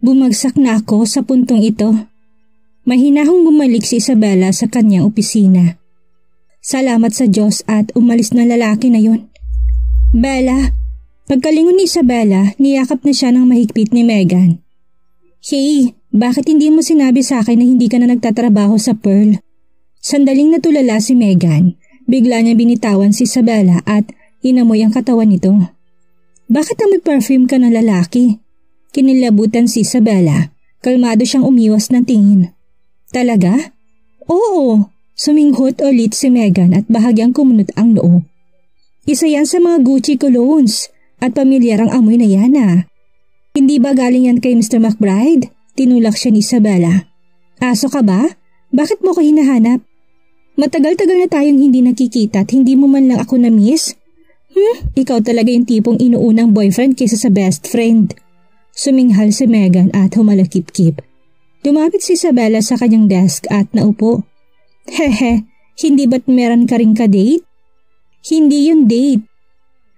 Bumagsak na ako sa puntong ito. Mahinahong bumalik si Isabela sa kanyang opisina. Salamat sa Diyos at umalis na lalaki na yon. Bella, pagkalingon ni Isabela, niyakap na siya ng mahigpit ni Megan. Hey, bakit hindi mo sinabi sa akin na hindi ka na nagtatrabaho sa Pearl? Sandaling natulala si Megan. Bigla niya binitawan si Isabela at inamoy ang katawan nito. Bakit amoy perfume ka ng lalaki? Kinilabutan si Isabela. Kalmado siyang umiwas ng tingin. Talaga? Oo. Suminghot ulit si Megan at bahagyang kumunot ang noo. Isa yan sa mga Gucci colognes at pamilyar ang amoy na yan ah. Hindi ba galing yan kay Mr. McBride? Tinulak siya ni Isabela. Aso ka ba? Bakit mo ko hinahanap? Matagal-tagal na tayong hindi nakikita at hindi mo man lang ako na-miss? Ikaw talaga yung tipong inuunang boyfriend kaysa sa best friend. Suminghal si Megan at humalakip-kip. Lumapit si Isabela sa kanyang desk at naupo. Hehe, hindi ba't meron ka rin ka-date? Hindi yun date.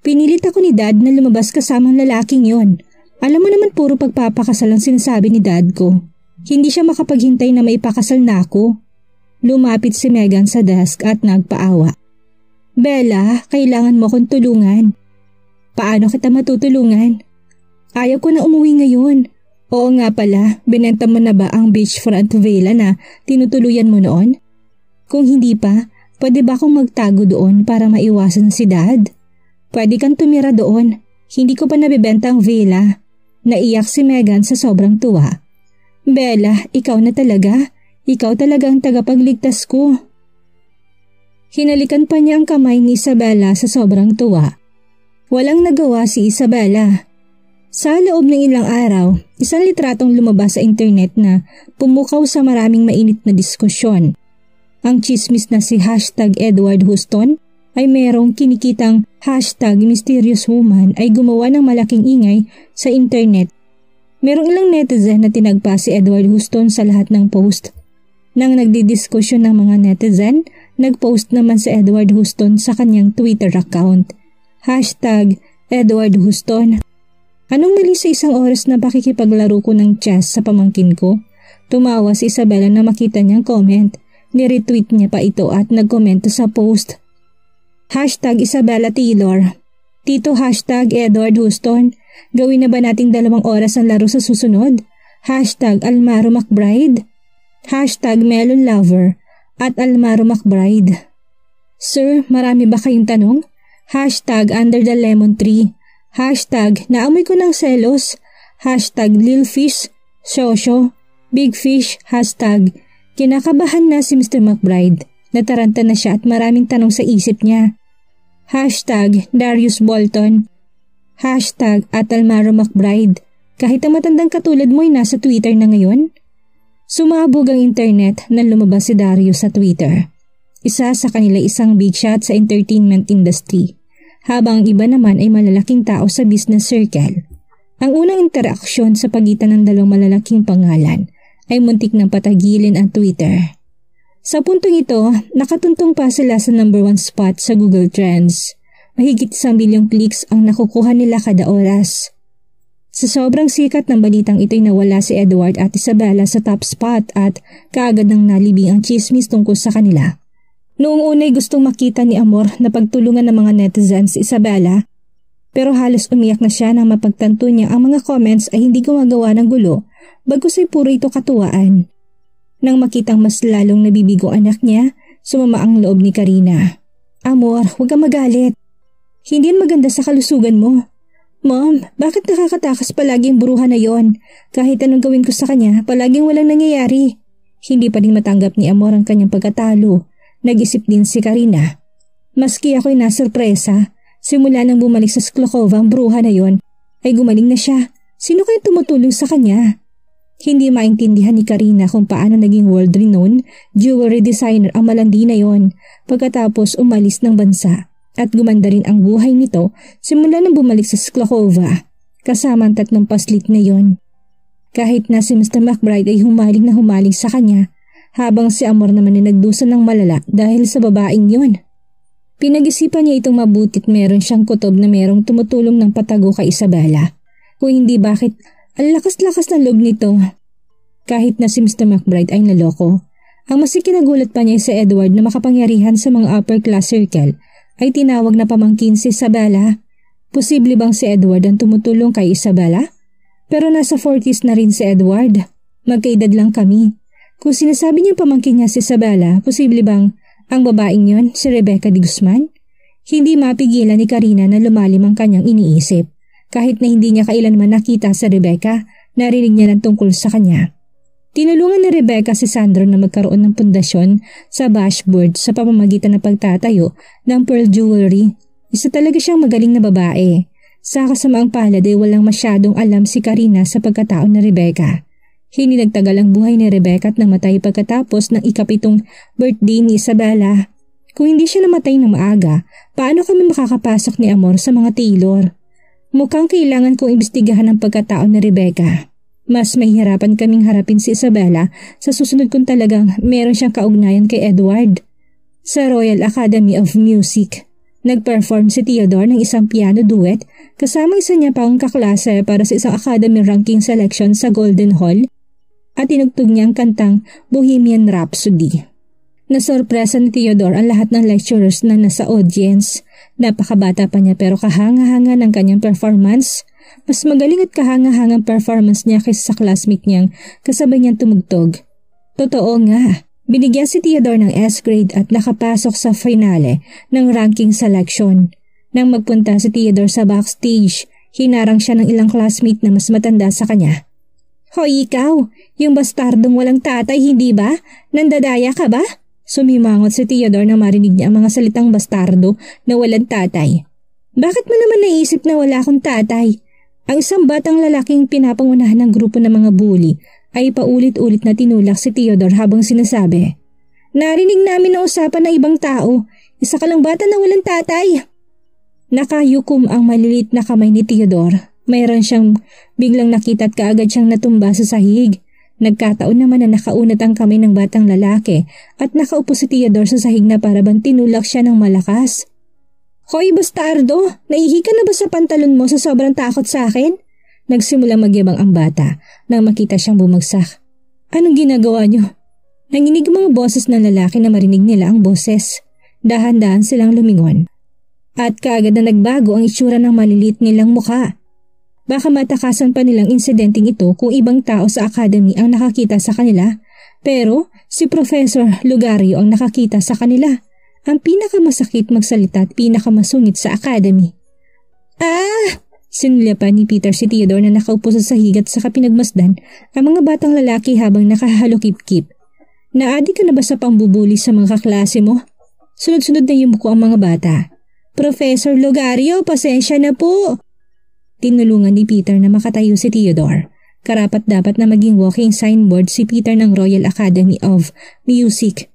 Pinilit ako ni Dad na lumabas kasamang lalaking yon. Alam mo naman puro pagpapakasal ang sinasabi ni Dad ko. Hindi siya makapaghintay na maipakasal na ako. Lumapit si Megan sa desk at nagpaawa. Bella, kailangan mo akong tulungan. Paano kita matutulungan? Ayaw ko na umuwi ngayon. Oo nga pala, binenta mo na ba ang beachfront villa na tinutuluyan mo noon? Kung hindi pa, pwede ba akong magtago doon para maiwasan si Dad? Pwede kang tumira doon. Hindi ko pa nabibenta ang villa. Naiyak si Megan sa sobrang tuwa. Bella, ikaw na talaga. Ikaw talaga ang tagapagligtas ko. Hinalikan pa niya ang kamay ni Isabela sa sobrang tuwa. Walang nagawa si Isabela. Sa loob ng ilang araw, isang litratong lumabas sa internet na pumukaw sa maraming mainit na diskusyon. Ang chismis na si #Edward Houston ay merong kinikitang #Mysterious Woman ay gumawa ng malaking ingay sa internet. Merong ilang netizen na tinagpa si Edward Houston sa lahat ng post. Nang nagdidiskusyon ng mga netizen, nagpost naman si Edward Houston sa kanyang Twitter account. #Edward Houston. Anong mali sa isang oras na pakikipaglaro ko ng chess sa pamangkin ko? Tumawa si Isabela na makita niyang comment. Niretweet niya pa ito at nagkomento sa post. #Isabela Taylor. Tito #Edward Houston. Gawin na ba nating 2 oras ang laro sa susunod? #Almaro McBride. #Melon Lover at Almaro McBride. Sir, marami ba kayong tanong? #Under the Lemon Tree. Naamoy ko ng selos. #Lil Fish. Shosho. Big Fish. Kinakabahan na si Mr. McBride. Nataranta na siya at maraming tanong sa isip niya. #Darius Bolton. #at Almaro McBride. Kahit ang matandang katulad mo ay nasa Twitter na ngayon? Sumabog ang internet nang lumabas si Darius sa Twitter. Isa sa kanila isang big shot sa entertainment industry, habang ang iba naman ay malalaking tao sa business circle. Ang unang interaksyon sa pagitan ng 2 malalaking pangalan ay muntik ng patagilin ang Twitter. Sa puntong ito, nakatuntong pa sila sa number 1 spot sa Google Trends. Mahigit 1 bilyong clicks ang nakukuha nila kada oras. Sa sobrang sikat ng balitang ito'y nawala si Edward at Isabela sa top spot at kaagad nang nalibing ang chismis tungkol sa kanila. Noong una'y gustong makita ni Amor na pagtulungan ng mga netizens si Isabela, pero halos umiyak na siya nang mapagtanto niya ang mga comments ay hindi gumagawa ng gulo, bagkus ay puro ito katuwaan. Nang makitang mas lalong nabibigo anak niya, sumama ang loob ni Karina. Amor, huwag kang magalit. Hindi yan maganda sa kalusugan mo. Mom, bakit nakakatakas palagi ang buruhan na yon? Kahit anong gawin ko sa kanya, palaging walang nangyayari. Hindi pa rin matanggap ni Amor ang kanyang pagkatalo. Nag-isip din si Karina. Maski ako'y nasurpresa, simula nang bumalik sa Sklokova ang bruha na yon, ay gumaling na siya. Sino kaya tumutulong sa kanya? Hindi maintindihan ni Karina kung paano naging world-renowned jewelry designer ang malandi na yon pagkatapos umalis ng bansa. At gumanda rin ang buhay nito simula nang bumalik sa Sklokova, kasama ang 3 paslit na yon. Kahit na si Mr. McBride ay humaling sa kanya, habang si Amor naman ay nagdusa ng malala dahil sa babaeng yon. Pinag-isipan niya itong mabutit meron siyang kutob na merong tumutulong ng patago kay Isabela. Kung hindi bakit Ang lakas-lakas ng loob nito. Kahit na si Mr. McBride ay naloko, ang mas ikinagulat pa niya si Edward na makapangyarihan sa mga upper class circle ay tinawag na pamangkin si Isabella. Posible bang si Edward ang tumutulong kay Isabella? Pero nasa 40s na rin si Edward. Magkaedad lang kami. Kung sinasabi niya pamangkin niya si Isabella, posible bang ang babaeng yon si Rebecca de Guzman? Hindi mapigilan ni Karina na lumalim ang kanyang iniisip. Kahit na hindi niya kailanman nakita sa Rebecca, narinig niya ng tungkol sa kanya. Tinulungan ni Rebecca si Sandro na magkaroon ng pundasyon sa Bashboard sa pamamagitan ng pagtatayo ng pearl jewelry. Isa talaga siyang magaling na babae. Sa kasamaang palad ay walang masyadong alam si Karina sa pagkatao ni Rebecca. Hindi nagtagal ang buhay ni Rebecca at namatay pagkatapos ng ika-7 birthday ni Isabella. Kung hindi siya namatay ng maaga, paano kami makakapasok ni Amor sa mga Taylor? Mukhang kailangan kong imbestigahan ang pagkatao ni Rebecca. Mas mahihirapan kaming harapin si Isabella sa susunod kung talagang meron siyang kaugnayan kay Edward. Sa Royal Academy of Music, nag-perform si Theodore ng isang piano duet kasama isa niya pang kaklase para sa isang Academy ranking selection sa Golden Hall at tinugtog niya ang kantang Bohemian Rhapsody. Nasorpresa ni Theodore ang lahat ng lecturers na nasa audience. Napakabata pa niya pero kahanga-hanga ng kanyang performance. Mas magaling at kahanga-hangang performance niya kaysa sa classmate niyang kasabay niyang tumugtog. Totoo nga, binigyan si Theodore ng S-grade at nakapasok sa finale ng ranking selection. Nang magpunta si Theodore sa backstage, hinarang siya ng ilang classmate na mas matanda sa kanya. Hoy ikaw, yung bastardong walang tatay hindi ba? Nandadaya ka ba? Sumimangot si Theodore na marinig niya ang mga salitang bastardo na walang tatay. Bakit mo naman naisip na wala akong tatay? Ang isang batang lalaking pinapangunahan ng grupo ng mga bully ay paulit-ulit na tinulak si Theodore habang sinasabi, Narinig namin ang usapan ng ibang tao. Isa ka lang bata na walang tatay. Nakayukom ang malilit na kamay ni Theodore. Mayroon siyang biglang nakita at kaagad siyang natumba sa sahig. Nagkataon naman na nakaunat ang kamay ng batang lalaki at nakaupo si Theodore sa sahig na para bang tinulak siya ng malakas. Hoy bastardo, naihi ka na ba sa pantalon mo sa sobrang takot sa akin? Nagsimula magyabang ang bata nang makita siyang bumagsak. Anong ginagawa niyo? Nanginig mga boses ng lalaki na marinig nila ang boses. Dahan-dahan silang lumingon. At kaagad na nagbago ang itsura ng malilit nilang mukha. Baka matakasan pa nilang insidenteng ito kung ibang tao sa academy ang nakakita sa kanila. Pero si Professor Lugario ang nakakita sa kanila. Ang pinakamasakit magsalita at pinakamasungit sa academy. Sinulya pa ni Peter si Theodore na nakaupo sa sahig at saka pinagmasdan ang mga batang lalaki habang nakahalukip-kip. Naadi ka na ba sa pambubuli sa mga kaklase mo? Sunod-sunod na yumuko ang mga bata. Professor Lugario, pasensya na po. Tinulungan ni Peter na makatayo si Theodore. Karapat dapat na maging walking signboard si Peter ng Royal Academy of Music.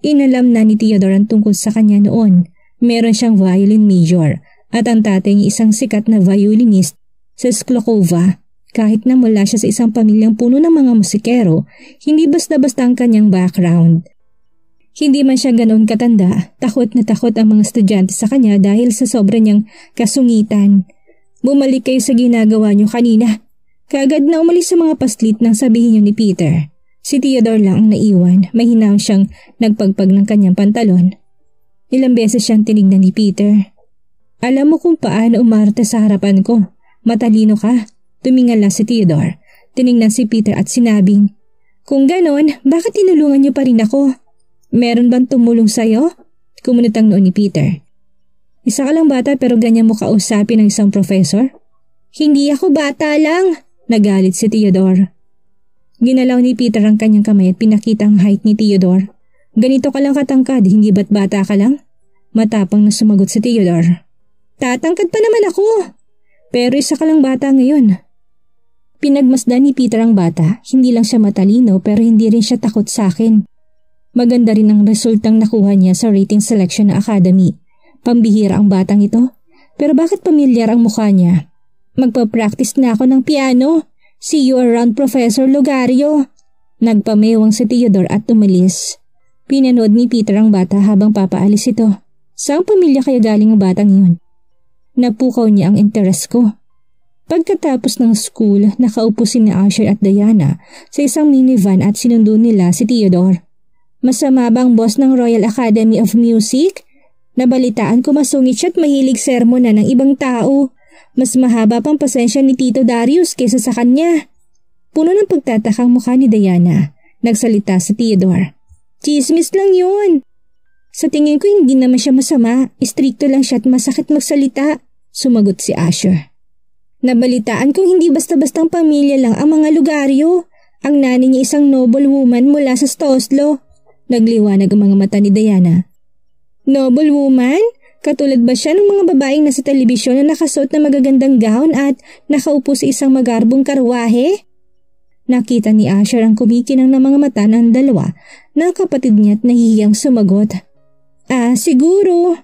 Inalam na ni Theodore ang tungkol sa kanya noon. Meron siyang violin major at ang tatay niya isang sikat na violinist sa Sklokova. Kahit na mula siya sa isang pamilyang puno ng mga musikero, hindi basta-basta ang kanyang background. Hindi man siya ganoon katanda, takot na takot ang mga estudyante sa kanya dahil sa sobra niyang kasungitan. Bumalik kayo sa ginagawa niyo kanina. Kaagad na umalis sa mga paslit nang sabihin niyo ni Peter. Si Theodore lang ang naiwan, mahinaw siyang nagpagpag ng kanyang pantalon. Ilang beses siyang tinignan ni Peter. Alam mo kung paano umarte sa harapan ko. Matalino ka. Tumingala si Theodore. Tinignan si Peter at sinabing, Kung ganon, bakit tinulungan niyo pa rin ako? Meron bang tumulong sa'yo? Kumunot ang noon ni Peter. Isa ka lang bata pero ganyan mo kausapin ng isang professor? Hindi ako bata lang, nagalit si Theodore. Ginalaw ni Peter ang kanyang kamay at pinakita ang height ni Theodore. Ganito ka lang katangkad, hindi ba't bata ka lang? Matapang na sumagot si Theodore. Tatangkad pa naman ako. Pero isa ka lang bata ngayon. Pinagmasdan ni Peter ang bata, hindi lang siya matalino pero hindi rin siya takot sa akin. Maganda rin ang resultang nakuha niya sa rating selection na academy. Pambihira ang batang ito. Pero bakit pamilyar ang mukha niya? Magpa-practice na ako ng piano. See you around, Professor Lugario. Nagpamewang si Theodore at umalis. Pinanood ni Peter ang bata habang papaalis ito. Saang pamilya kaya galing ang batang iyon? Napukaw niya ang interes ko. Pagkatapos ng school, nakaupo si Asher at Diana sa isang minivan at sinundo nila si Theodore. Masama bang boss ng Royal Academy of Music? Nabalitaan ko masungit siya at mahilig sermona ng ibang tao. Mas mahaba pang pasensya ni Tito Darius kaysa sa kanya. Puno ng pagtatakang mukha ni Diana. Nagsalita si Theodore. Chismis lang yun. Sa tingin ko hindi naman siya masama. Istrikto lang siya at masakit magsalita. Sumagot si Asher. Nabalitaan kong hindi basta-bastang pamilya lang ang mga lugaryo. Ang nanay niya isang noble woman mula sa Stoslo. Nagliwanag ang mga mata ni Diana. Noble woman? Katulad ba siya ng mga babaeng nasa telebisyon na nakasuot na magagandang gown at nakaupo sa isang magarbong karwahe? Nakita ni Asher ang kumikinang na mga mata ng dalawa na kapatid niya at nahihiyang sumagot. Siguro.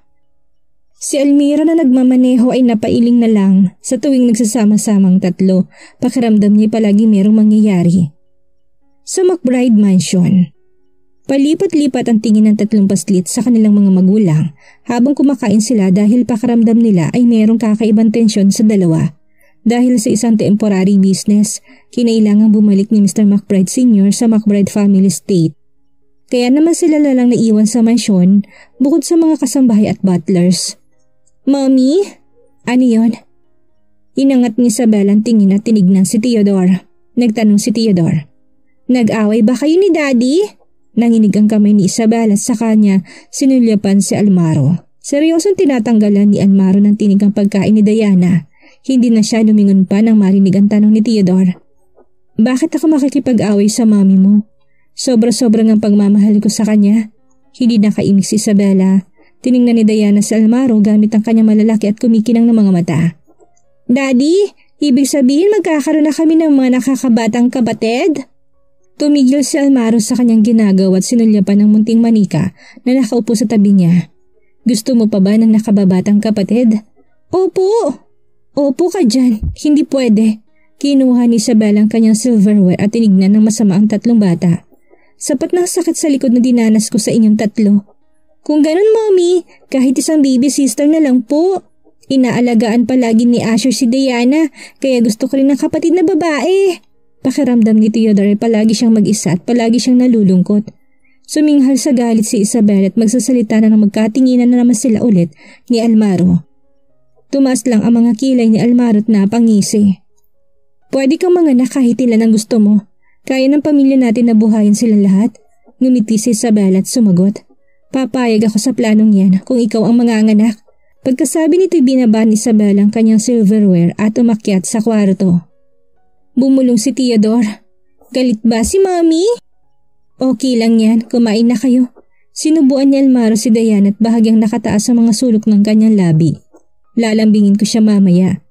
Si Almira na nagmamaneho ay napailing na lang sa tuwing nagsasama-samang tatlo. Pakiramdam niya palagi merong mangyayari. Sa McBride Mansion. Palipat-lipat ang tingin ng tatlong paslit sa kanilang mga magulang habang kumakain sila dahil pakiramdam nila ay merong kakaibang tensyon sa dalawa. Dahil sa isang temporary business, kinailangang bumalik ni Mr. McBride Sr. sa McBride Family Estate. Kaya naman sila lang naiwan sa mansyon bukod sa mga kasambahay at butlers. Mommy? Ano yun? Inangat ni Isabel ang tingin at tinignan si Theodore. Nagtanong si Theodore. Nag-away ba kayo ni Daddy? Nanginig ang kamay ni Isabel at sa kanya sinulyapan si Almaro. Seryosong tinatanggalan ni Almaro ng tinig ang pagkain ni Diana. Hindi na siya lumingon pa nang marinig ang tanong ni Theodore. Bakit ako makikipag-away sa mami mo? Sobra-sobrang ang pagmamahal ko sa kanya. Hindi nakaimik si Isabela. Tiningnan ni Diana si Almaro gamit ang kanyang malalaki at kumikinang ng mga mata. Daddy, ibig sabihin magkakaroon na kami ng mga nakakabatang kapatid? Tumigil si Almaro sa kanyang ginagawa at sinulyapan ng munting manika na nakaupo sa tabi niya. Gusto mo pa ba ng nakababatang kapatid? Opo! Opo ka dyan, hindi pwede. Kinuha ni Isabel ang kanyang silverware at tinignan ng masama ang tatlong bata. Sapat ng sakit sa likod na dinanas ko sa inyong tatlo. Kung ganun, Mommy, kahit isang baby sister na lang po. Inaalagaan palagi ni Asher si Diana, kaya gusto ko rin ng kapatid na babae. Pakiramdam ni Theodore palagi siyang mag-isa at palagi siyang nalulungkot. Suminghal sa galit si Isabel at magsasalita na magkatinginan na naman sila ulit ni Almaro. Tumaas lang ang mga kilay ni Almaro at napangisi. Pwede kang manganak kahit ilan ang gusto mo. Kaya ng pamilya natin na buhayin silang lahat. Ngumiti si Isabel at sumagot. Papayag ako sa planong yan kung ikaw ang manganganak. Pagkasabi nito'y binaba ni Isabel ang kanyang silverware at umakyat sa kwarto. Bumulong si Theodore. Galit ba si Mommy? Okay lang yan, kumain na kayo. Sinubuan ni Almaro si Diana at bahagyang nakataas sa mga sulok ng kanyang labi. Lalambingin ko siya mamaya.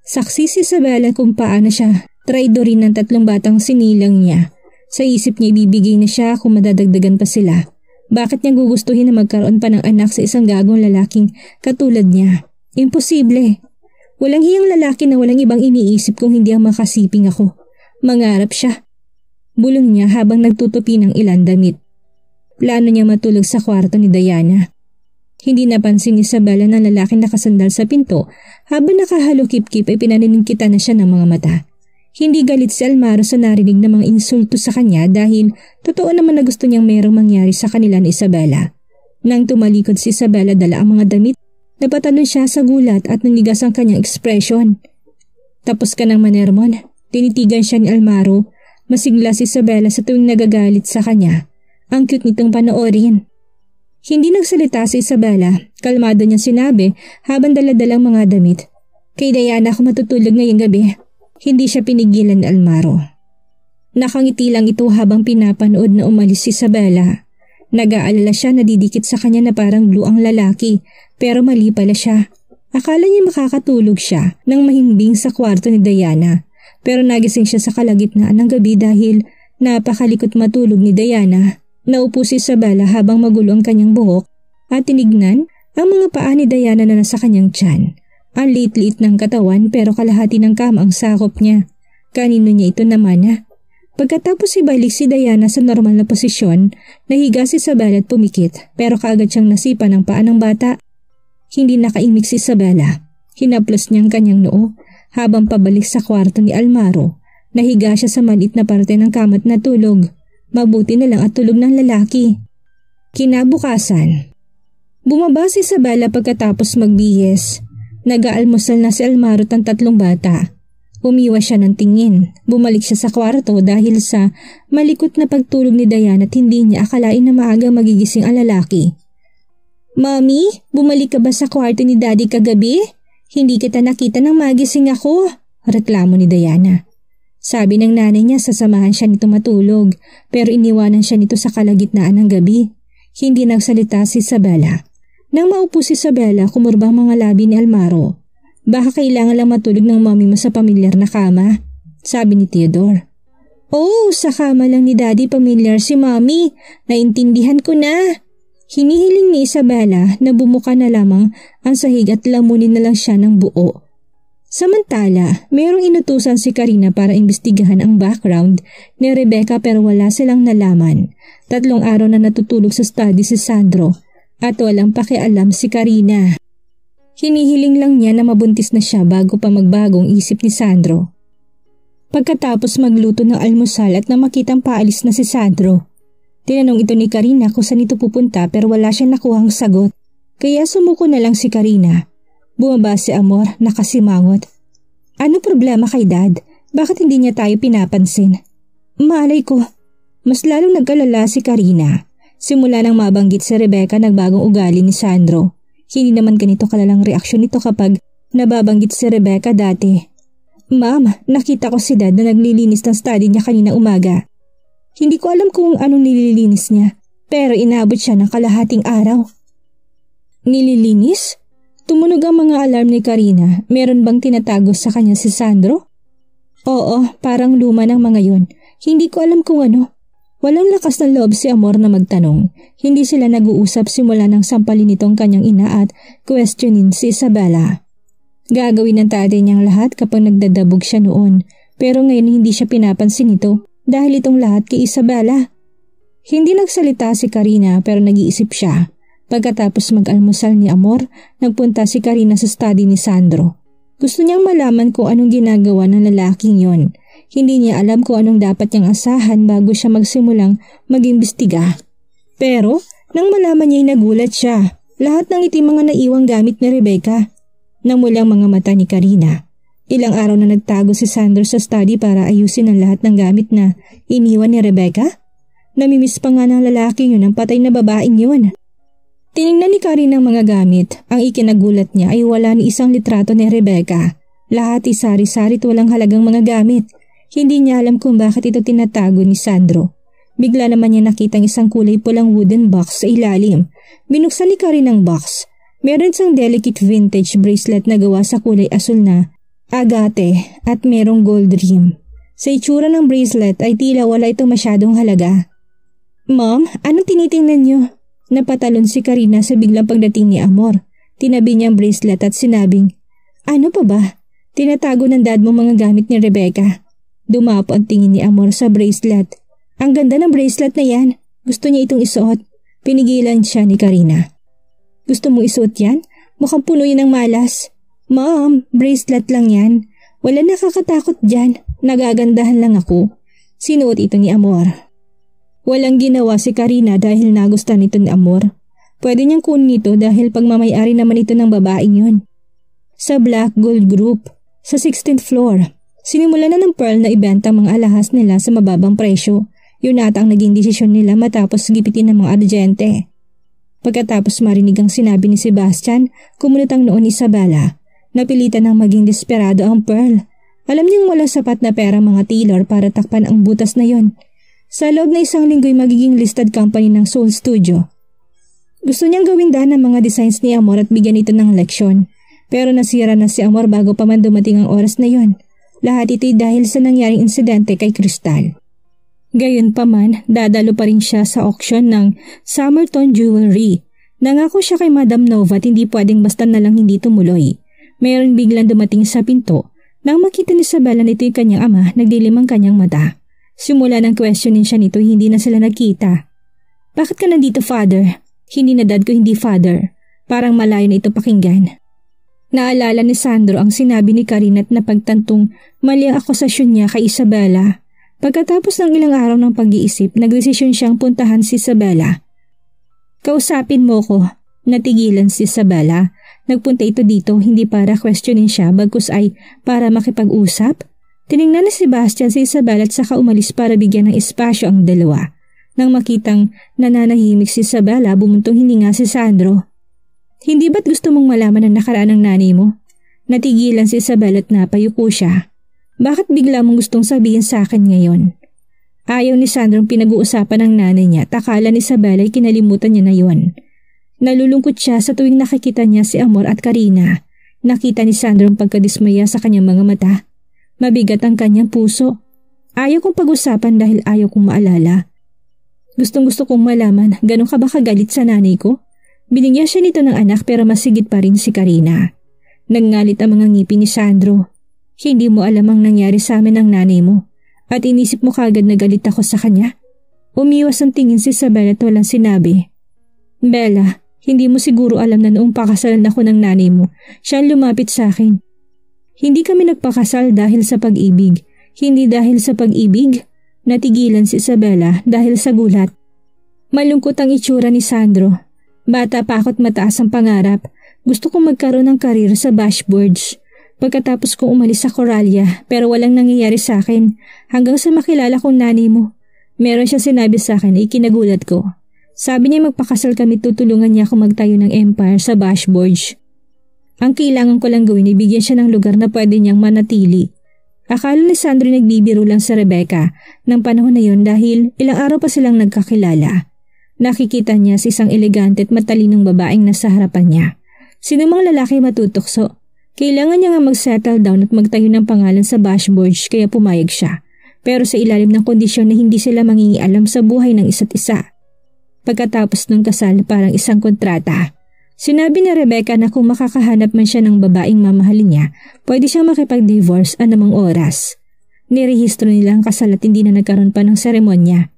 Saksi si Isabela kung paano siya traidorin ng tatlong batang sinilang niya. Sa isip niya ibibigay na siya kung madadagdagan pa sila. Bakit niya gugustuhin na magkaroon pa ng anak sa isang gagong lalaking katulad niya? Imposible. Walang hiyang lalaki na walang ibang iniisip kung hindi ang makasiping ako. Mangarap siya. Bulong niya habang nagtutupi ng ilang damit. Plano niya matulog sa kwarto ni Diana. Hindi napansin ni Isabela na lalaking nakasandal sa pinto habang nakahalukip-kip ay pinaniningitan na siya ng mga mata. Hindi galit si Almaro sa narinig na mga insulto sa kanya dahil totoo naman na gusto niyang merong mangyari sa kanila ni Isabela. Nang tumalikod si Isabela dala ang mga damit, napatanon siya sa gulat at nanigas ang kanyang ekspresyon. Tapos ka ng manermon, tinitigan siya ni Almaro. Masigla si Isabela sa tuwing nagagalit sa kanya. Ang cute nitong panoorin. Hindi nagsalita si Isabela, kalmado niyang sinabi habang daladalang mga damit. Kay Diana ako matutulog ngayong gabi. Hindi siya pinigilan ni Almaro. Nakangiti lang ito habang pinapanood na umalis si Isabela. Nag-aalala siya na didikit sa kanya na parang glue ang lalaki, pero mali pala siya. Akala niya makakatulog siya nang mahimbing sa kwarto ni Diana, pero nagising siya sa kalagitnaan ng gabi dahil napakalikot matulog ni Diana. Naupo si Isabela habang magulo ang kanyang buhok at tinignan ang mga paa ni Diana na nasa kanyang tiyan. Ang liit-liit ng katawan pero kalahati ng kama ang sakop niya. Kanino niya ito naman na? Pagkatapos ibalik si Diana sa normal na posisyon, nahiga si Isabela at pumikit pero kaagad siyang nasipa ng paa ng bata. Hindi nakaimik si Isabela. Hinaplos niya ang kanyang noo Habang pabalik sa kwarto ni Almaro, nahiga siya sa maliit na parte ng kama't natulog. Mabuti na lang at tulog ng lalaki. Kinabukasan, bumaba si Isabela pagkatapos magbihis. Nag-aalmusal na si Almaro at ang 3 bata. Umiwas siya ng tingin. Bumalik siya sa kwarto dahil sa malikot na pagtulog ni Diana at hindi niya akalain na maaga magigising ang lalaki. "Mommy, bumalik ka ba sa kwarto ni Daddy kagabi? Hindi kita nakita nang magising ako," reklamo ni Diana. Sabi ng nanay niya sasamahan siya nito matulog pero iniwanan siya nito sa kalagitnaan ng gabi. Hindi nagsalita si Isabela. Nang maupo si Isabela, kumurbang mga labi ni Almaro. "Baka kailangan lang matulog ng mommy mo sa pamilyar na kama," sabi ni Theodore. "Oh, sa kama lang ni Daddy pamilyar si mommy. Naintindihan ko na." Hinihiling ni Isabela na bumuka na lamang ang sahig at lamunin na lang siya ng buo. Samantala, mayroong inutusan si Karina para imbestigahan ang background ni Rebecca pero wala silang nalaman. 3 araw na natutulog sa study si Sandro at walang pakialam si Karina. Hinihiling lang niya na mabuntis na siya bago pa magbagong isip ni Sandro. Pagkatapos magluto ng almusal at nang makitang paalis na si Sandro, tinanong ito ni Karina kung saan ito pupunta pero wala siyang nakuhang sagot. Kaya sumuko na lang si Karina. Bumaba si Amor nakasimangot. "Ano problema kay Dad? Bakit hindi niya tayo pinapansin?" "Malay ko." Mas lalong nag-alala si Karina. Simula nang mabanggit si Rebecca nagbagong ugali ni Sandro. Hindi naman ganito kalalang reaksyon nito kapag nababanggit si Rebecca dati. "Ma'am, nakita ko si Dad na naglilinis ng study niya kanina umaga. Hindi ko alam kung anong nililinis niya, pero inabot siya ng kalahating araw." "Nililinis?" Tumunog ang mga alarm ni Karina. Meron bang tinatago sa kanya si Sandro? "Oo, parang luma ng mga yon. Hindi ko alam kung ano." Walang lakas ng loob si Amor na magtanong. Hindi sila nag-uusap simula ng sampalin nitong kanyang ina at questionin si Isabela. Gagawin ng tatay niyang lahat kapag nagdadabog siya noon, pero ngayon hindi siya pinapansin nito. Dahil itong lahat kay Isabela. Hindi nagsalita si Karina pero nag-iisip siya. Pagkatapos mag-almusal ni Amor, nagpunta si Karina sa study ni Sandro. Gusto niyang malaman kung anong ginagawa ng lalaking yon. Hindi niya alam kung anong dapat niyang asahan bago siya magsimulang mag-imbestiga. Pero nang malaman niya'y nagulat siya. Lahat ng itim mga naiwang gamit ni Rebecca. Namulang mga mata ni Karina. Ilang araw na nagtago si Sandro sa study para ayusin ang lahat ng gamit na iniwan ni Rebecca. Namimiss pa nga ng lalaking yun ang patay na babaeng yun. Tiningnan ni Karina ang mga gamit. Ang ikinagulat niya ay wala ni isang litrato ni Rebecca. Lahat isari-sari at walang halagang mga gamit. Hindi niya alam kung bakit ito tinatago ni Sandro. Bigla naman niya nakitang isang kulay pulang wooden box sa ilalim. Binuksan ni Karina ang box. Meron siyang delicate vintage bracelet na gawa sa kulay asul na agate at merong gold rim. Sa itsura ng bracelet ay tila wala itong masyadong halaga. "Mom, anong tinitingnan niyo?" Napatalon si Karina sa biglang pagdating ni Amor. Tinabi niya ang bracelet at sinabing, "Ano pa ba? Tinatago ng dad mo mga gamit ni Rebecca." Dumapo ang tingin ni Amor sa bracelet. "Ang ganda ng bracelet na yan. Gusto niya itong isuot." Pinigilan siya ni Karina. "Gusto mo isuot yan? Mukhang puno yan ng malas." "Mom, bracelet lang yan. Wala nakakatakot dyan. Nagagandahan lang ako." Sinuot ito ni Amor. Walang ginawa si Karina dahil nagustuhan nito ni Amor. Pwede niyang kunin ito dahil pagmamayari naman ito ng babaeng yun. Sa Black Gold Group, sa 16th floor, sinimula na ng Pearl na ibenta ang mga alahas nila sa mababang presyo. Yun ata ang naging desisyon nila matapos gipitin ng mga adyente. Pagkatapos marinig ang sinabi ni Sebastian, kumunot ang noon ni Isabela. Napilitan ng maging desperado ang Pearl. Alam niyang wala sapat na pera mga Taylor para takpan ang butas na yon. Sa loob na isang linggo'y magiging listed company ng Soul Studio. Gusto niyang gawing daan ang mga designs ni Amor at bigyan ito ng leksyon. Pero nasira na si Amor bago pa man dumating ang oras na yon. Lahat ito'y dahil sa nangyaring insidente kay Crystal. Gayunpaman, dadalo pa rin siya sa auction ng Summerton Jewelry. Nangako siya kay Madam Nova at hindi pwedeng basta na lang hindi tumuloy. Mayroon biglang dumating sa pinto. Nang makita ni Isabela na ito'y kanyang ama, nagdilim ang kanyang mata. Simula ng questionin siya nito, hindi na sila nagkita. "Bakit ka nandito, father?" "Hindi na dad ko, hindi father." Parang malayo na ito pakinggan. Naalala ni Sandro ang sinabi ni Karina at napagtantong mali ang akusasyon niya kay Isabela. Pagkatapos ng ilang araw ng pag-iisip, nagdesisyon siyang puntahan si Isabela. Kausapin mo ko. Natigilan si Isabela. Nagpunta ito dito hindi para questionin siya bagkus ay para makipag-usap. Tiningnan ni Sebastian si Isabela at saka umalis para bigyan ng espasyo ang dalawa. Nang makitang nananahimik si Isabela, bumuntong hininga si Sandro. Hindi ba't gusto mong malaman ang nakaraan ng nanay mo? Natigilan si Isabela at napayuko siya. Bakit bigla mong gustong sabihin sa akin ngayon? Ayaw ni Sandro pinag-uusapan ng nanay niya at akala ni Isabela ay kinalimutan niya na yon. Nalulungkot siya sa tuwing nakikita niya si Amor at Karina. Nakita ni Sandro ang pagkadismaya sa kanyang mga mata. Mabigat ang kanyang puso. Ayaw kong pag-usapan dahil ayaw kong maalala. Gustong-gusto kong malaman, ganun ka ba kagalit sa nanay ko? Binigyan siya nito ng anak pero masigit pa rin si Karina. Nangalit ang mga ngipin ni Sandro. Hindi mo alam ang nangyari sa amin ng nanay mo at inisip mo kagad na galit ako sa kanya. Umiwas ang tingin si Isabela at walang sinabi. Bella, hindi mo siguro alam na noong pakasalan ako ng nanay mo, siya ang lumapit sa akin. Hindi kami nagpakasal dahil sa pag-ibig. Hindi dahil sa pag-ibig. Natigilan si Isabela dahil sa gulat. Malungkot ang itsura ni Sandro. Bata pa ako't mataas ang pangarap. Gusto kong magkaroon ng karir sa dashboards. Pagkatapos kong umalis sa Coralia pero walang nangyayari sa akin hanggang sa makilala kong nanay mo. Meron siya sinabi sa akin ay kinagulat ko. Sabi niya magpakasal kami tutulungan niya ako magtayo ng empire sa dashboards. Ang kailangan ko lang gawin ay bigyan siya ng lugar na pwede niyang manatili. Akala ni Sandro nagbibiro lang sa Rebecca ng panahon na yon dahil ilang araw pa silang nagkakilala. Nakikita niya si isang elegante at matalinong babaeng nasa harapan niya. Sinumang lalaki matutokso. Kailangan niya nga mag-settle down at magtayo ng pangalan sa dashboards kaya pumayag siya. Pero sa ilalim ng kondisyon na hindi sila mangingialam sa buhay ng isa't isa. Pagkatapos ng kasal parang isang kontrata. Sinabi ni Rebecca na kung makakahanap man siya ng babaeng mamahalin niya, pwede siyang makipag-divorce anumang oras. Nirehistro nila ang kasal at hindi na nagkaroon pa ng seremonya.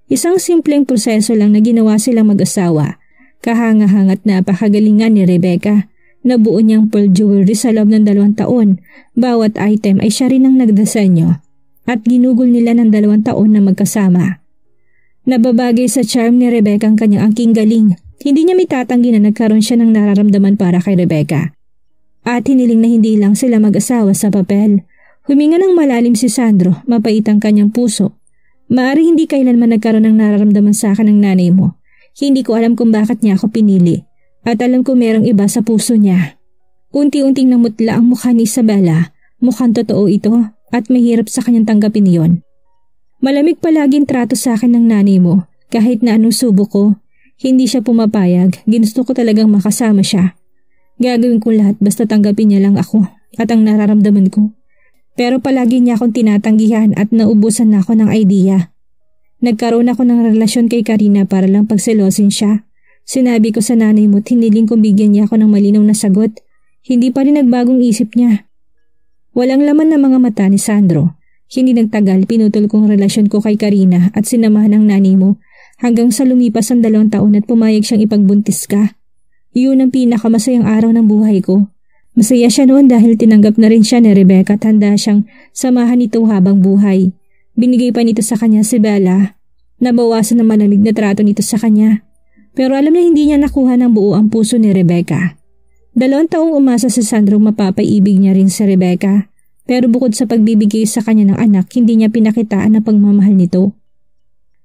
Isang simpleng proseso lang na ginawa silang mag-asawa. Kahanga-hangat na napakagalingan ni Rebecca. Nabuo niyang pearl jewelry sa loob ng 2 taon. Bawat item ay siya rin ang nagdasenyo. At ginugol nila ng 2 taon na magkasama. Nababagay sa charm ni Rebecca ang kanyang angking galing. Hindi niya mitatanggi na nagkaroon siya ng nararamdaman para kay Rebecca. At hiniling na hindi lang sila mag-asawa sa papel. Huminga ng malalim si Sandro, mapait ang kanyang puso. Maari hindi kailanman nagkaroon ng nararamdaman sa akin ng nanay mo. Hindi ko alam kung bakit niya ako pinili. At alam ko merong iba sa puso niya. Unti-unting namutla ang mukha ni Isabela. Mukhang totoo ito at mahirap sa kanyang tanggapin iyon. Malamig palaging trato sa akin ng nanay mo. Kahit na anong subok ko, hindi siya pumapayag. Ginusto ko talagang makasama siya. Gagawin ko lahat basta tanggapin niya lang ako at ang nararamdaman ko. Pero palagi niya akong tinatanggihan at naubusan na ako ng idea. Nagkaroon ako ng relasyon kay Karina para lang pagselosin siya. Sinabi ko sa nanay mo at hiniling kong bigyan niya ako ng malinaw na sagot. Hindi pa rin nagbagong isip niya. Walang laman ng mga mata ni Sandro. Hindi nagtagal pinutol kong relasyon ko kay Karina at sinamahan ng nanay mo hanggang sa lumipas ang 2 taon at pumayag siyang ipagbuntis ka. Yun ang pinakamasayang araw ng buhay ko. Masaya siya noon dahil tinanggap na rin siya ni Rebecca at handa siyang samahan ito habang buhay. Binigay pa nito sa kanya si Bella. Nabawasan ng malamig na trato nito sa kanya. Pero alam niya hindi niya nakuha ng buo ang puso ni Rebecca. 2 taong umasa si Sandro mapapaibig niya rin si Rebecca. Pero bukod sa pagbibigay sa kanya ng anak, hindi niya pinakitaan ang pagmamahal nito.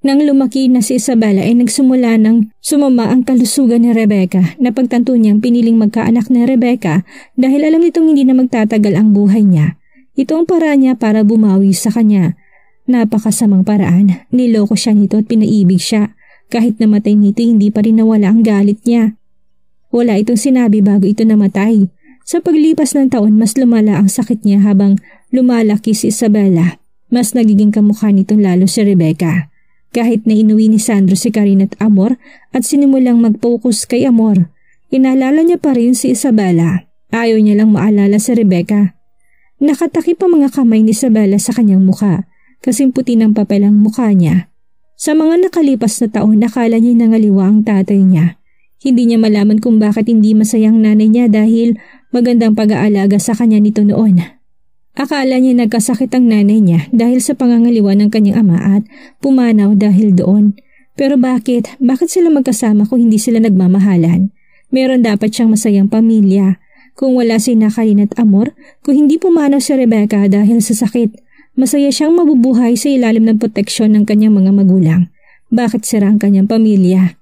Nang lumaki na si Isabela ay nagsimula ng sumama ang kalusugan ni Rebecca. Napagtanto niyang piniling magkaanak ni Rebecca dahil alam nitong hindi na magtatagal ang buhay niya. Ito ang paraan niya para bumawi sa kanya. Napakasamang paraan. Niloko siya nito at pinaibig siya. Kahit namatay nito hindi pa rin nawala ang galit niya. Wala itong sinabi bago ito namatay. Sa paglipas ng taon mas lumala ang sakit niya habang lumalaki si Isabela. Mas nagiging kamukha nito lalo si Rebecca. Kahit na inuwi ni Sandro si Karina at Amor at sinimulang mag-focus kay Amor, inaalala niya pa rin si Isabela. Ayaw niya lang maalala si Rebecca. Nakatakip ang mga kamay ni Isabela sa kanyang mukha, kasing puti ng papel ang mukha niya. Sa mga nakalipas na taon, nakala niya nangaliwa ang tatay niya. Hindi niya malaman kung bakit hindi masayang nanay niya dahil magandang pag-aalaga sa kanya nito noon. Akala niya nagkasakit ang nanay niya dahil sa pangangaliwa ng kanyang ama at pumanaw dahil doon. Pero bakit? Bakit sila magkasama kung hindi sila nagmamahalan? Meron dapat siyang masayang pamilya. Kung wala si Nakarin at Amor, kung hindi pumanaw si Rebecca dahil sa sakit, masaya siyang mabubuhay sa ilalim ng proteksyon ng kanyang mga magulang. Bakit sira ang kanyang pamilya?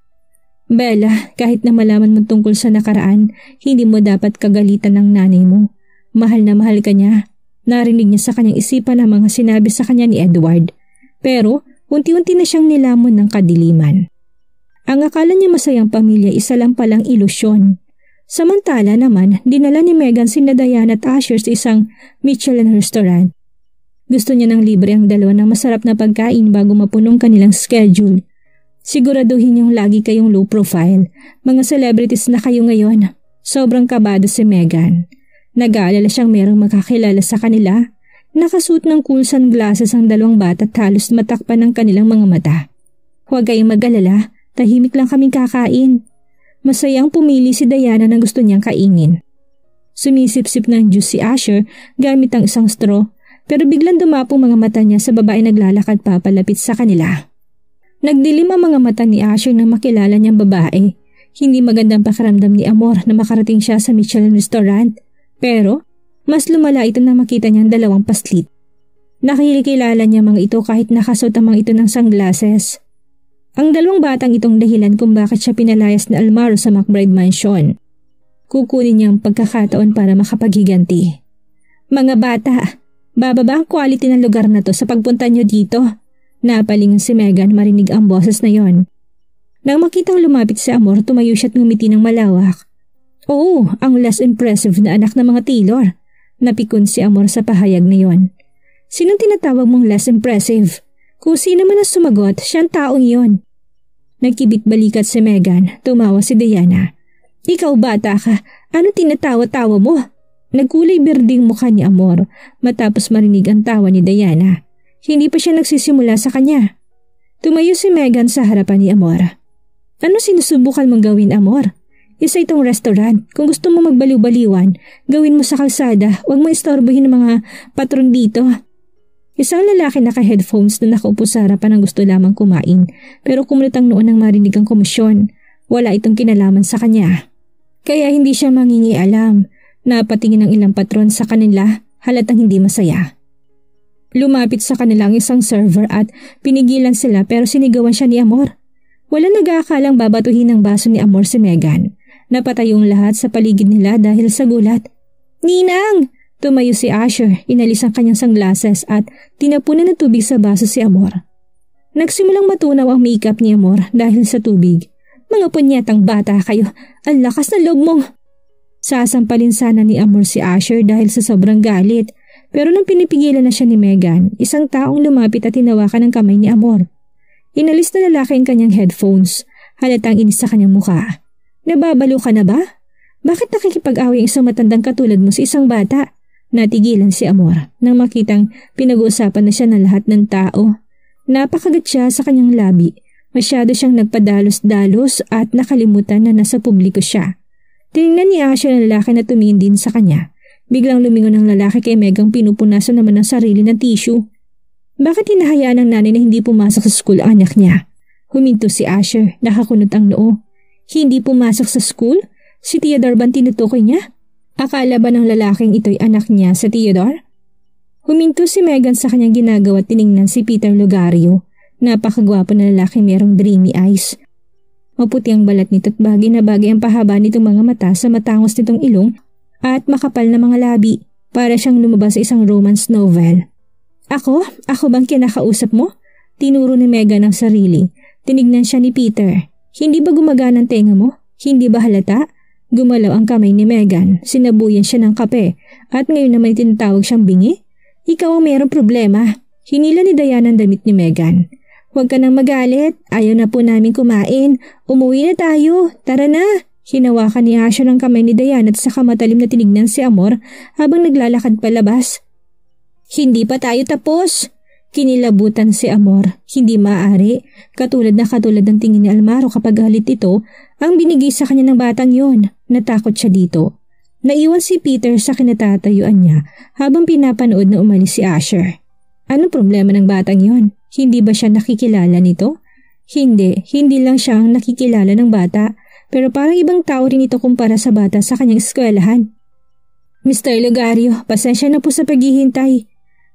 Bella, kahit na malaman mo tungkol sa nakaraan, hindi mo dapat kagalitan ng nanay mo. Mahal na mahal ka niya. Narinig niya sa kanyang isipan ang mga sinabi sa kanya ni Edward. Pero unti-unti na siyang nilamon ng kadiliman. Ang akala niya masayang pamilya isa lang palang ilusyon. Samantala naman, dinala ni Megan sina Diana at Asher sa isang Michelin restaurant. Gusto niya ng libre ang dalawa ng masarap na pagkain bago mapunong kanilang schedule. Siguraduhin niyong lagi kayong low profile. Mga celebrities na kayo ngayon. Sobrang kabado si Megan. Nag-aalala siyang merong makakilala sa kanila. Nakasuot ng cool sunglasses ang dalawang bata at halos matakpan ng kanilang mga mata. Huwag kayong mag-alala, tahimik lang kaming kakain. Masayang pumili si Diana na gusto niyang kainin. Sumisip-sip ng juice si Asher gamit ang isang straw pero biglang dumapong mga mata niya sa babae naglalakad papalapit sa kanila. Nagdilim ang mga mata ni Asher nang makilala niyang babae. Hindi magandang pakiramdam ni Amor na makarating siya sa Michelin restaurant pero mas lumala ito na makita niyang dalawang paslit. Nakikilala niya mga ito kahit nakasuot ang mga ito ng sunglasses. Ang dalawang batang itong dahilan kung bakit siya pinalayas na Almaro sa McBride Mansion. Kukunin niya ang pagkakataon para makapaghiganti. Mga bata, bababa ang quality ng lugar na to sa pagpunta niyo dito. Napalingon si Megan marinig ang boses na yon. Nang makitang lumapit si Amor, tumayo siya at ngumiti ng malawak. Oo, ang less impressive na anak ng mga Taylor. Napikon si Amor sa pahayag na yon. Sinong tinatawag mong less impressive? Kung sino man ang sumagot, siyang taong iyon. Nagkibit balikat si Megan, tumawa si Diana. Ikaw bata ka, ano tinatawa-tawa mo? Nagkulay berding mukha ni Amor matapos marinig ang tawa ni Diana. Hindi pa siya nagsisimula sa kanya. Tumayo si Megan sa harapan ni Amor. Ano sinusubukan mong gawin, Amor? Isa itong restaurant. Kung gusto mo magbaliw-baliwan, gawin mo sa kalsada. Huwag mo istorbohin ng mga patron dito. Isang lalaki naka-headphones na nakaupo sa harapan ang gusto lamang kumain pero kumulit ang noon nang marinig ang komosyon. Wala itong kinalaman sa kanya. Kaya hindi siya mangingialam. Napatingin ang ilang patron sa kanila, halatang hindi masaya. Lumapit sa kanila ang isang server at pinigilan sila pero sinigawan siya ni Amor. Wala nag-aakalang babatuhin ng baso ni Amor si Megan. Napatayong lahat sa paligid nila dahil sa gulat. Ninang! Tumayo si Asher, inalis ang kanyang sunglasses at tinapunan ng tubig sa baso si Amor. Nagsimulang matunaw ang makeup ni Amor dahil sa tubig. Mga punyetang bata kayo, ang lakas ng loob mong... Sasampalin sana ni Amor si Asher dahil sa sobrang galit pero nang pinipigilan na siya ni Megan, isang taong lumapit at tinawakan ng kamay ni Amor. Inalis na lalaki ang kanyang headphones, halatang inis sa kanyang mukha. Nababalo ka na ba? Bakit nakikipag-away ang isang matandang katulad mo sa isang bata? Natigilan si Amor nang makitang pinag-uusapan na siya ng lahat ng tao. Napakagat siya sa kanyang labi. Masyado siyang nagpadalos-dalos at nakalimutan na nasa publiko siya. Tinignan ni Asher ang lalaki na tumingin din sa kanya. Biglang lumingon ang lalaki kay Megang pinupunasan naman ng sarili ng tissue. Bakit hinahayaan ng nanay na hindi pumasok sa school ang anak niya? Huminto si Asher, nakakunot ang noo. Hindi pumasok sa school? Si Theodore ba tinutukoy niya? Akala ba ng lalaking ito'y anak niya sa Theodore? Huminto si Megan sa kanyang ginagawa at tiningnan si Peter Lugario. Napakagwapo na lalaki merong dreamy eyes. Maputi ang balat nito at bagay na bagay ang pahaba nitong mga mata sa matangos nitong ilong at makapal na mga labi. Para siyang lumabas sa isang romance novel. Ako? Ako bang kinakausap mo? Tinuro ni Megan ang sarili. Tinignan siya ni Peter. Hindi ba gumagana ang tenga mo? Hindi ba halata? Gumalaw ang kamay ni Megan, sinabuyan siya ng kape at ngayon naman tinatawag siyang bingi. Ikaw ang mayroong problema. Hinila ni Diana ang damit ni Megan. Huwag ka nang magalit, ayaw na po namin kumain. Umuwi na tayo, tara na. Hinawakan ni Asher ang kamay ni Diana at saka matalim na tinignan si Amor habang naglalakad palabas. Hindi pa tayo tapos. Kinilabutan si Amor. Hindi maaari. Katulad ng tingin ni Almaro kapag galit ito, ang binigay sa kanya ng batang yon. Natakot siya dito. Naiwan si Peter sa kinatatayuan niya habang pinapanood na umalis si Asher. Ano problema ng batang yon? Hindi ba siya nakikilala nito? Hindi lang siya ang nakikilala ng bata, pero parang ibang tao rin ito kumpara sa bata sa kanyang eskwelahan. Mr. Lugario, pasensya na po sa paghihintay.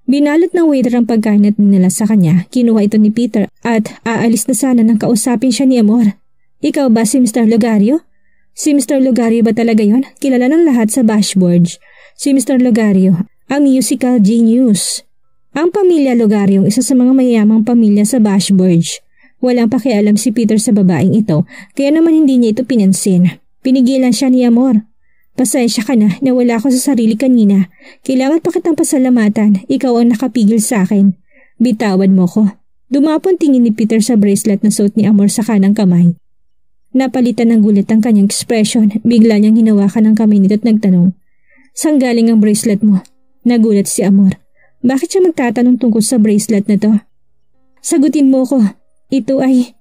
Binalot ng waiter ang pagkain at dinala sa kanya. Kinuha ito ni Peter at aalis na sana nang kausapin siya ni Amor. Ikaw ba si Mr. Lugario? Si Mr. Lugario ba talaga yon? Kilala ng lahat sa Bashboard. Si Mr. Lugario, ang musical genius. Ang pamilya Lugario ang isa sa mga mayamang pamilya sa Bashboard. Walang pakialam si Peter sa babaeng ito, kaya naman hindi niya ito pinansin. Pinigilan siya ni Amor. Pasensya ka na, nawala ako sa sarili kanina. Kailangan pa kitang pasalamatan, ikaw ang nakapigil sa akin. Bitawan mo ko. Dumapon tingin ni Peter sa bracelet na suot ni Amor sa kanang kamay. Napalitan ng gulat ang kanyang ekspresyon, bigla niyang hinawakan ang kamay nito at nagtanong. Saan galing ang bracelet mo? Nagulat si Amor. Bakit siya magtatanong tungkol sa bracelet na to? Sagutin mo ko. Ito ay...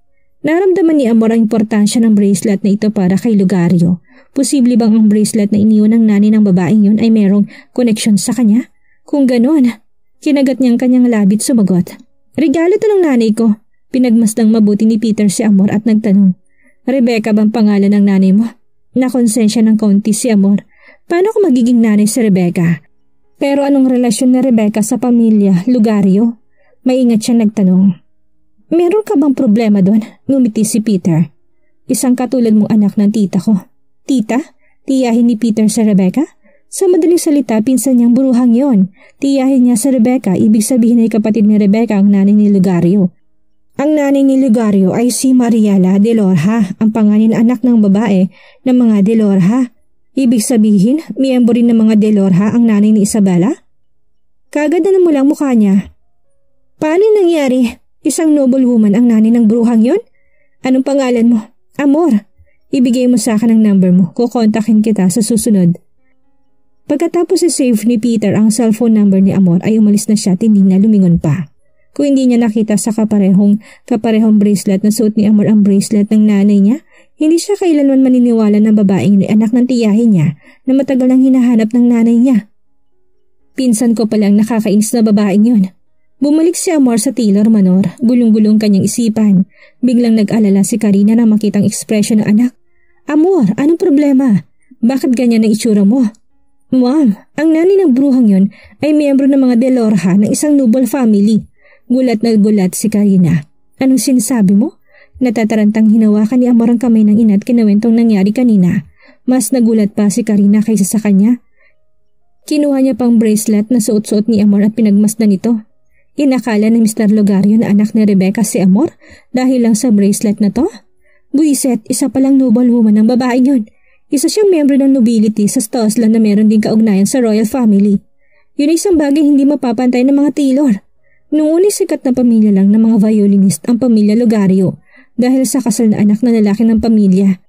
Naramdaman ni Amor ang importansya ng bracelet na ito para kay Lugario. Posible bang ang bracelet na iniwan ng nanay ng babaeng yun ay merong koneksyon sa kanya? Kung ganoon, kinagat niyang kanyang labit sumagot. Regalo to ng nanay ko. Pinagmasdang mabuti ni Peter si Amor at nagtanong. Rebecca bang pangalan ng nanay mo? Nakonsensya ng kaunti si Amor. Paano ko magiging nanay si Rebecca? Pero anong relasyon ni Rebecca sa pamilya, Lugario? Maingat siya nagtanong. Meron ka bang problema doon? Ngumiti si Peter. Isang katulad mong anak ng tita ko. Tita? Tiyahin ni Peter sa Rebecca? Sa madaling salita, pinsan niyang buruhang yon. Tiyahin niya sa Rebecca, ibig sabihin ay kapatid ni Rebecca ang nanay ni Lugario. Ang nanay ni Lugario ay si Mariela de Lorja, ang pangalan anak ng babae ng mga de Lorja. Ibig sabihin, miyembro rin ng mga de Lorja ang nanay ni Isabela? Kagad na namulang mukha niya. Paano nangyari? Isang noble woman ang nanay ng bruhang yon? Anong pangalan mo? Amor. Ibigay mo sa akin ang number mo. Kukontakin kita sa susunod. Pagkatapos i-save ni Peter ang cellphone number ni Amor ay umalis na siya at hindi na lumingon pa. Kung hindi niya nakita sa kaparehong bracelet na suot ni Amor ang bracelet ng nanay niya, hindi siya kailanman maniniwala na babaeng anak ng tiyahin niya na matagal nang hinahanap ng nanay niya. Pinsan ko palang nakakainis na babaeng yon. Bumalik si Amor sa Taylor Manor, gulong-gulong kanyang isipan. Biglang nag-alala si Karina na makitang ekspresyon ng anak. Amor, anong problema? Bakit ganyan ang itsura mo? Ma'am, ang nanay ng bruhang yon ay miyembro ng mga de Lorja ng isang noble family. Gulat na gulat si Karina. Anong sinasabi mo? Natatarantang hinawakan ni Amor ang kamay ng ina at kinawentong nangyari kanina. Mas nagulat pa si Karina kaysa sa kanya. Kinuha niya pang bracelet na suot-suot ni Amor at pinagmasdan ito. Inakala ni Mr. Lugario na anak ni Rebecca si Amor dahil lang sa bracelet na to? Buiset, isa palang noble woman ng babae yun. Isa siyang member ng nobility sa Stossland na meron din kaugnayan sa royal family. Yun ay isang bagay hindi mapapantay ng mga Taylor. Noong unay sikat na pamilya lang ng mga violinist ang pamilya Lugario dahil sa kasal na anak na lalaki ng pamilya.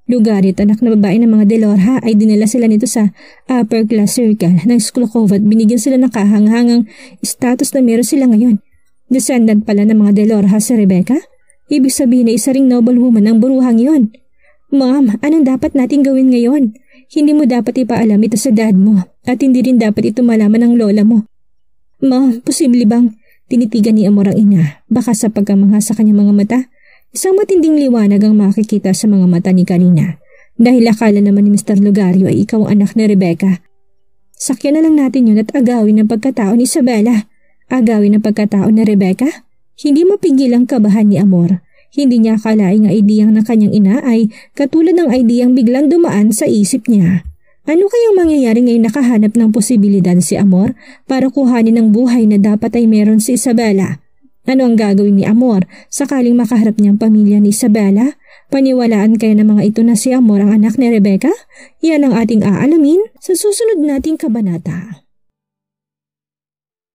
Lugario at anak na babae ng mga de Lorja ay dinala sila nito sa upper class circle ng Sklukov at binigyan sila ng kahanghangang status na meron sila ngayon. Descendant pala ng mga de Lorja si Rebecca? Ibig sabihin na isa ring noble woman ang buruhang yon. Ma'am, anong dapat natin gawin ngayon? Hindi mo dapat ipaalam ito sa dad mo at hindi rin dapat ito malaman ng lola mo. Ma'am, posible bang? Tinitigan ni Amor ang ina. Baka sa pagkamangha sa kanyang mga mata, isang matinding liwanag ang makikita sa mga mata ni Karina. Dahil akala naman ni Mr. Lugario ay ikaw ang anak ni Rebecca. Sakyan na lang natin yun at agawin ang pagkatao ni Isabela. Agawin ang pagkatao ni Rebecca? Hindi mapigil ang kabahan ni Amor. Hindi niya akalaing ang ideyang ng kanyang ina ay katulad ng ideyang biglang dumaan sa isip niya. Ano kayang mangyayari ngayong nakahanap ng posibilidad si Amor para kuhanin ang buhay na dapat ay meron si Isabela? Ano ang gagawin ni Amor sakaling makaharap niyang pamilya ni Isabela? Paniwalaan kaya ng mga ito na si Amor ang anak ni Rebecca? Yan ang ating aalamin sa susunod nating kabanata.